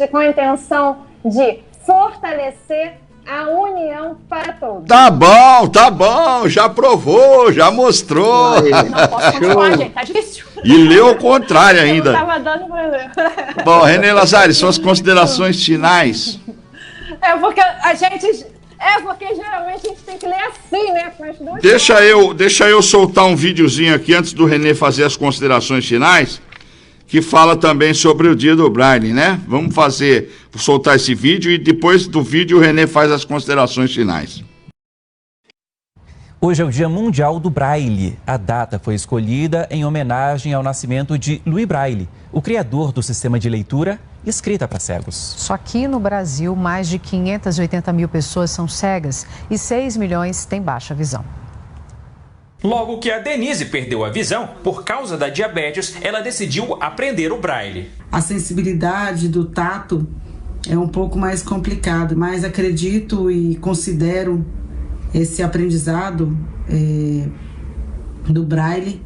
com a intenção de fortalecer a união para todos. Tá bom, já provou, já mostrou. Não posso continuar, gente, tá difícil. E leu ao contrário ainda. Eu não tava dando pra ler. Bom, René Lazari, suas considerações finais. Porque geralmente a gente tem que ler assim, né? Com as duas Deixa eu soltar um videozinho aqui antes do René fazer as considerações finais, que fala também sobre o Dia do Braille, né? Vamos soltar esse vídeo e depois do vídeo o René faz as considerações finais. Hoje é o Dia Mundial do Braille. A data foi escolhida em homenagem ao nascimento de Louis Braille, o criador do sistema de leitura e escrita para cegos. Só que no Brasil, mais de 580 mil pessoas são cegas e 6 milhões têm baixa visão. Logo que a Denise perdeu a visão, por causa da diabetes, ela decidiu aprender o Braille. A sensibilidade do tato é um pouco mais complicado, mas acredito e considero esse aprendizado do Braille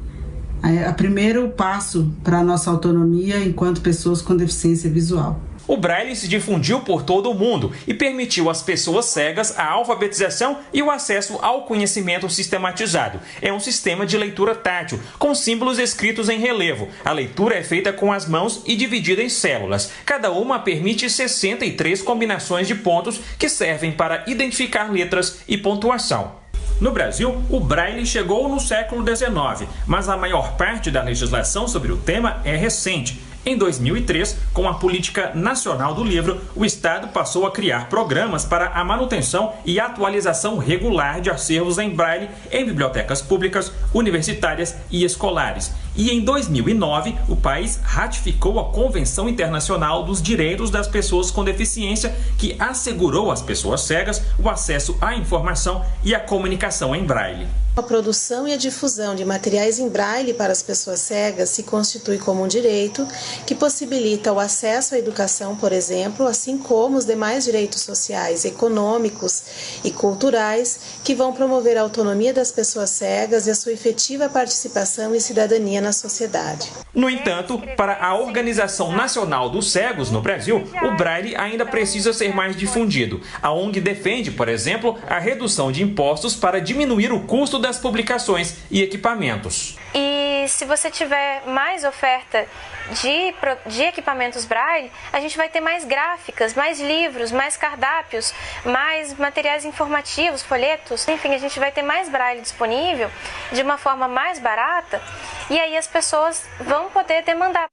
o primeiro passo para a nossa autonomia enquanto pessoas com deficiência visual. o Braille se difundiu por todo o mundo e permitiu às pessoas cegas a alfabetização e o acesso ao conhecimento sistematizado. É um sistema de leitura tátil, com símbolos escritos em relevo. A leitura é feita com as mãos e dividida em células. Cada uma permite 63 combinações de pontos que servem para identificar letras e pontuação. No Brasil, o Braille chegou no século XIX, mas a maior parte da legislação sobre o tema é recente. Em 2003, com a Política Nacional do Livro, o Estado passou a criar programas para a manutenção e atualização regular de acervos em Braille em bibliotecas públicas, universitárias e escolares. E em 2009, o país ratificou a Convenção Internacional dos Direitos das Pessoas com Deficiência, que assegurou às pessoas cegas o acesso à informação e à comunicação em Braille. A produção e a difusão de materiais em Braille para as pessoas cegas se constitui como um direito que possibilita o acesso à educação, por exemplo, assim como os demais direitos sociais, econômicos e culturais que vão promover a autonomia das pessoas cegas e a sua efetiva participação e cidadania na sociedade. No entanto, para a Organização Nacional dos Cegos no Brasil, o Braille ainda precisa ser mais difundido. A ONG defende, por exemplo, a redução de impostos para diminuir o custo das publicações e equipamentos. E se você tiver mais oferta de equipamentos Braille, a gente vai ter mais gráficas, mais livros, mais cardápios, mais materiais informativos, folhetos. Enfim, a gente vai ter mais Braille disponível de uma forma mais barata e aí as pessoas vão poder demandar.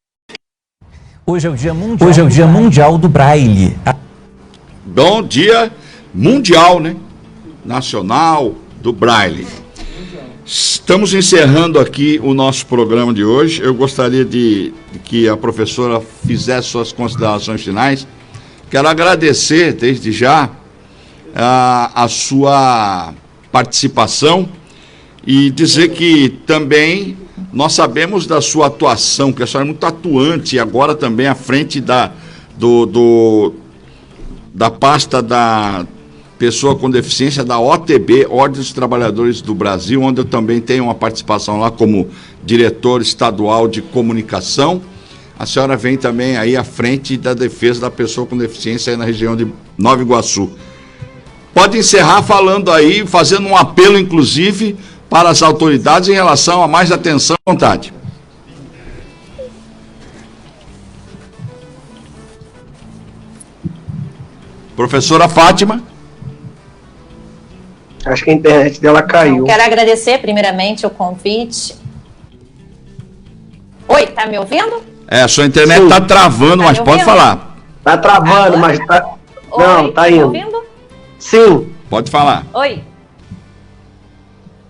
Hoje é o Dia Mundial do Braille. Bom dia mundial, né? Nacional do Braille. Estamos encerrando aqui o nosso programa de hoje. Eu gostaria de que a professora fizesse suas considerações finais. Quero agradecer desde já a sua participação e dizer que também nós sabemos da sua atuação, que a senhora é muito atuante, e agora também à frente da pasta da pessoa com deficiência da OTB, Ordem dos Trabalhadores do Brasil, onde eu também tenho uma participação lá como diretor estadual de comunicação. A senhora vem também aí à frente da defesa da pessoa com deficiência aí na região de Nova Iguaçu. Pode encerrar falando aí, fazendo um apelo, inclusive, para as autoridades em relação a mais atenção e vontade. Professora Fátima. Acho que a internet dela caiu. Eu quero agradecer primeiramente o convite. Oi, tá me ouvindo? A sua internet está travando, mas pode falar. Tá travando, mas tá... Não, tá indo. Tá me ouvindo? Sim. Pode falar. Oi.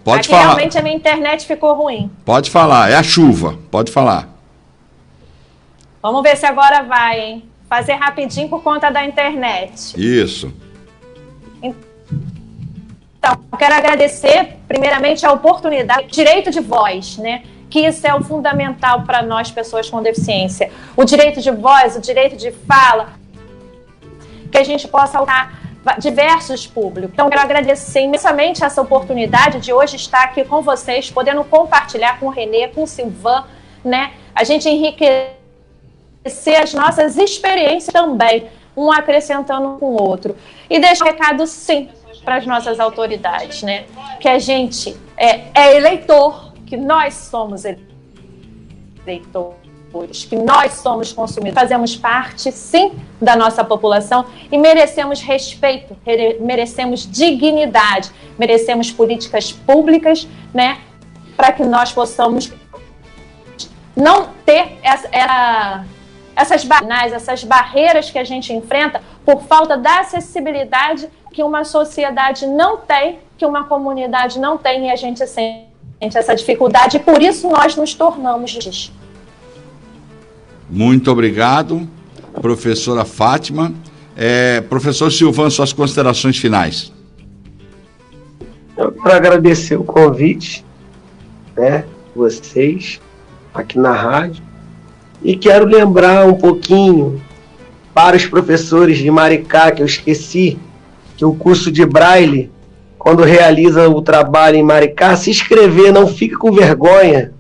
Pode Aqui falar. Realmente a minha internet ficou ruim. Pode falar, é a chuva. Pode falar. Vamos ver se agora vai, hein? Fazer rapidinho por conta da internet. Isso. Então, eu quero agradecer, primeiramente, a oportunidade, direito de voz, né? Que isso é o fundamental para nós, pessoas com deficiência. O direito de voz, o direito de fala, que a gente possa alcançar diversos públicos. Então, eu quero agradecer imensamente essa oportunidade de hoje estar aqui com vocês, podendo compartilhar com o Renê, com o Silvan, né? A gente enriquecer as nossas experiências também, um acrescentando com o outro. E deixar um recado, sim, para as nossas autoridades, né? Que a gente é eleitor, que nós somos eleitores, que nós somos consumidores, fazemos parte, sim, da nossa população e merecemos respeito, merecemos dignidade, merecemos políticas públicas, né? Para que nós possamos não ter essas barreiras que a gente enfrenta por falta da acessibilidade que uma sociedade não tem, que uma comunidade não tem, e a gente sente essa dificuldade, e por isso nós nos tornamos disso. Muito obrigado, professora Fátima. Professor Silvan, suas considerações finais. Para agradecer o convite, né, vocês, aqui na rádio, e quero lembrar um pouquinho para os professores de Maricá, que eu esqueci, que o curso de Braille, quando realiza o trabalho em Maricá, se inscrever, não fique com vergonha,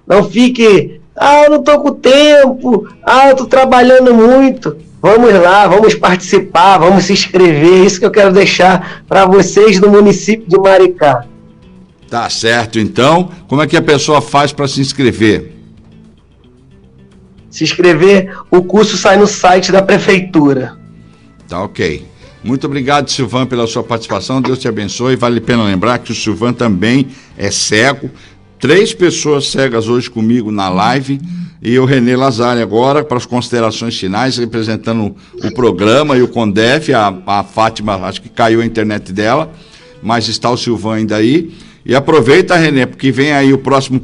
não fique, não estou com tempo, eu estou trabalhando muito. Vamos lá, vamos participar, vamos se inscrever. Isso que eu quero deixar para vocês do município de Maricá. Tá certo, então. Como é que a pessoa faz para se inscrever? Se inscrever, o curso sai no site da prefeitura. Tá ok. Muito obrigado, Silvan, pela sua participação. Deus te abençoe. Vale a pena lembrar que o Silvan também é cego. 3 pessoas cegas hoje comigo na live. E o Renê Lazari agora, para as considerações finais, representando o programa e o CONDEF. A Fátima, acho que caiu a internet dela, mas está o Silvan ainda aí. E aproveita, Renê, porque vem aí o próximo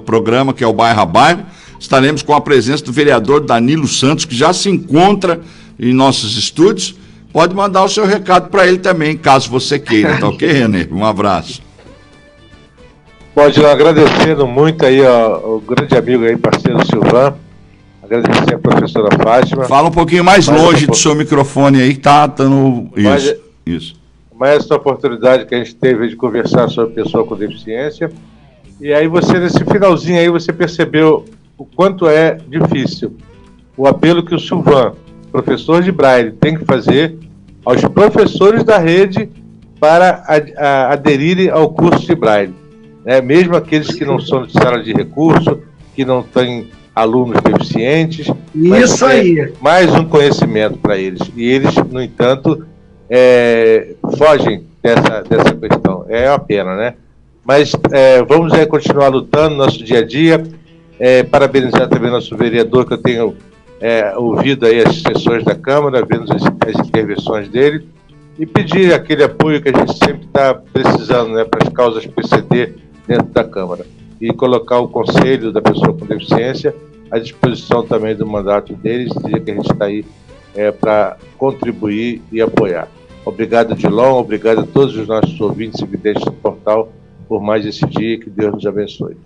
programa, que é o Bairro a Bairro. Estaremos com a presença do vereador Danilo Santos, que já se encontra em nossos estúdios. Pode mandar o seu recado para ele também, caso você queira, tá ok, Renê? Um abraço. Pode agradecendo muito aí ao grande amigo aí, parceiro Silvan. Agradecer a professora Fátima. Fala um pouquinho mais longe do seu microfone aí, que tá dando isso. Mas essa oportunidade que a gente teve de conversar sobre pessoa com deficiência. E aí você, nesse finalzinho aí, você percebeu o quanto é difícil o apelo que o Silvan, professor de Braille, tem que fazer aos professores da rede para aderirem ao curso de Braille. Mesmo aqueles que não são de sala de recurso, que não têm alunos deficientes. Isso aí. Mais um conhecimento para eles. E eles, no entanto, fogem dessa questão. É uma pena, né? Mas vamos continuar lutando no nosso dia a dia. Parabenizar também nosso vereador, que eu tenho ouvido aí as sessões da Câmara, vendo as intervenções dele, e pedir aquele apoio que a gente sempre está precisando, né, para as causas PCD dentro da Câmara, e colocar o Conselho da Pessoa com Deficiência à disposição também do mandato deles, dizer que a gente está aí para contribuir e apoiar. Obrigado, Dilon, obrigado a todos os nossos ouvintes e videntes do portal por mais esse dia, que Deus nos abençoe.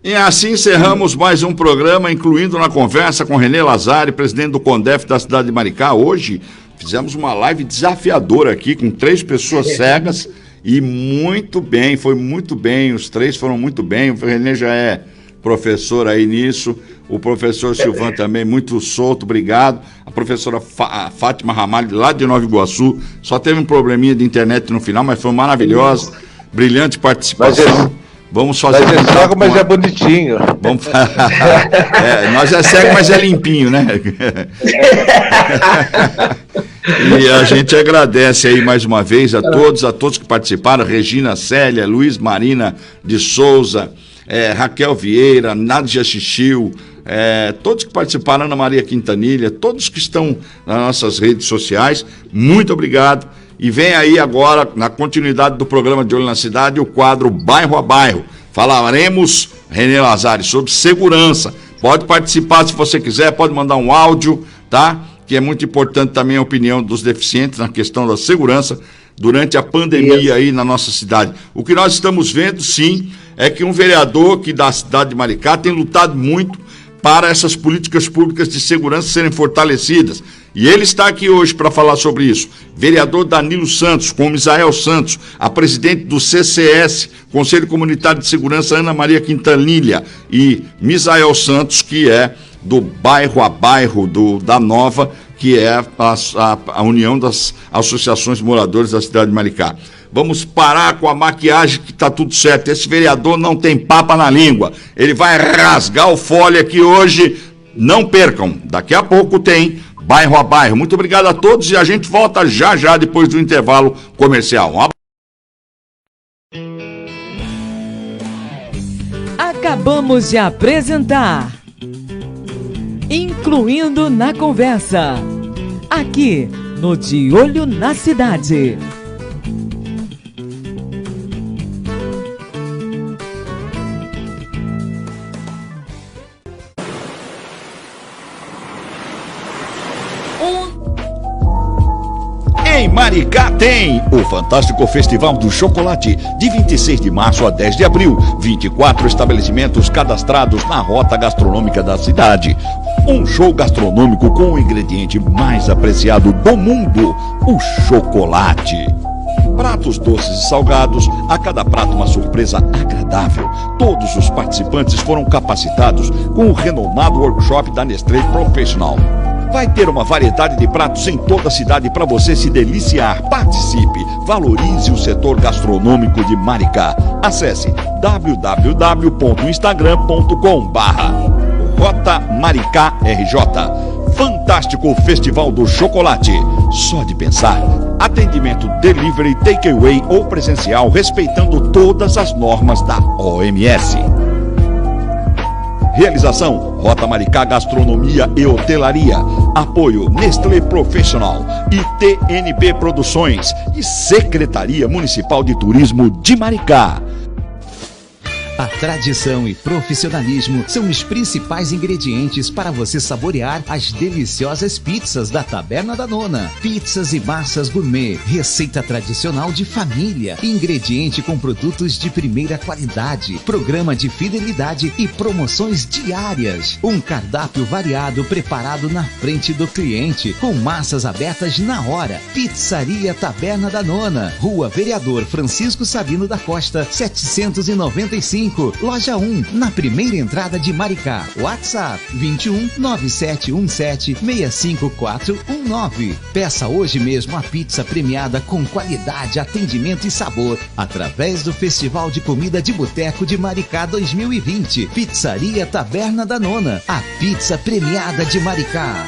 E assim encerramos mais um programa, incluindo na conversa com Renê Lazari, presidente do CONDEF da cidade de Maricá. Hoje fizemos uma live desafiadora aqui com 3 pessoas cegas e muito bem, foi muito bem, os 3 foram muito bem. O Renê já é professor aí nisso, o professor Silvan também, muito solto, obrigado. A professora Fátima Ramalho, lá de Nova Iguaçu, só teve um probleminha de internet no final, mas foi maravilhosa, brilhante participação. Vamos fazer. Mas é cego, mas é bonitinho. Vamos... nós é cego, mas é limpinho, né? E a gente agradece aí mais uma vez a todos que participaram: Regina Célia, Luiz Marina de Souza, Raquel Vieira, Nádia Xixiu, todos que participaram, Ana Maria Quintanilha, todos que estão nas nossas redes sociais, muito obrigado. E vem aí agora, na continuidade do programa De Olho na Cidade, o quadro Bairro a Bairro. Falaremos, Renê Lazari, sobre segurança. Pode participar se você quiser, pode mandar um áudio, tá? Que é muito importante também a opinião dos deficientes na questão da segurança durante a pandemia aí na nossa cidade. O que nós estamos vendo, sim, é que um vereador aqui da cidade de Maricá tem lutado muito para essas políticas públicas de segurança serem fortalecidas. E ele está aqui hoje para falar sobre isso. Vereador Danilo Santos, com Misael Santos, a presidente do CCS, Conselho Comunitário de Segurança, Ana Maria Quintanilha, e Misael Santos, que é do Bairro a Bairro da Nova, que é a união das associações de moradores da cidade de Maricá. Vamos parar com a maquiagem, que está tudo certo. Esse vereador não tem papa na língua. Ele vai rasgar o fole aqui hoje. Não percam, daqui a pouco tem Bairro a Bairro. Muito obrigado a todos e a gente volta já depois do intervalo comercial. Acabamos de apresentar Incluindo na Conversa, aqui no De Olho na Cidade. Em Maricá tem o fantástico Festival do Chocolate, de 26 de março a 10 de abril. 24 estabelecimentos cadastrados na rota gastronômica da cidade. Um show gastronômico com o ingrediente mais apreciado do mundo, o chocolate. Pratos doces e salgados, a cada prato uma surpresa agradável. Todos os participantes foram capacitados com o renomado workshop da Nestlé Professional. Vai ter uma variedade de pratos em toda a cidade para você se deliciar. Participe, valorize o setor gastronômico de Maricá. Acesse www.instagram.com/Rota Maricá RJ. Fantástico Festival do Chocolate. Só de pensar. Atendimento delivery, takeaway ou presencial, respeitando todas as normas da OMS. Realização: Rota Maricá Gastronomia e Hotelaria. Apoio: Nestlé Professional e TNB Produções e Secretaria Municipal de Turismo de Maricá. A tradição e profissionalismo são os principais ingredientes para você saborear as deliciosas pizzas da Taberna da Nona. Pizzas e massas gourmet, receita tradicional de família, ingrediente com produtos de primeira qualidade, programa de fidelidade e promoções diárias. Um cardápio variado preparado na frente do cliente, com massas abertas na hora. Pizzaria Taberna da Nona, Rua Vereador Francisco Sabino da Costa, 795. Loja 1, na primeira entrada de Maricá. WhatsApp 21 9717 65419. Peça hoje mesmo a pizza premiada com qualidade, atendimento e sabor através do Festival de Comida de Boteco de Maricá 2020. Pizzaria Taberna da Nona, a pizza premiada de Maricá.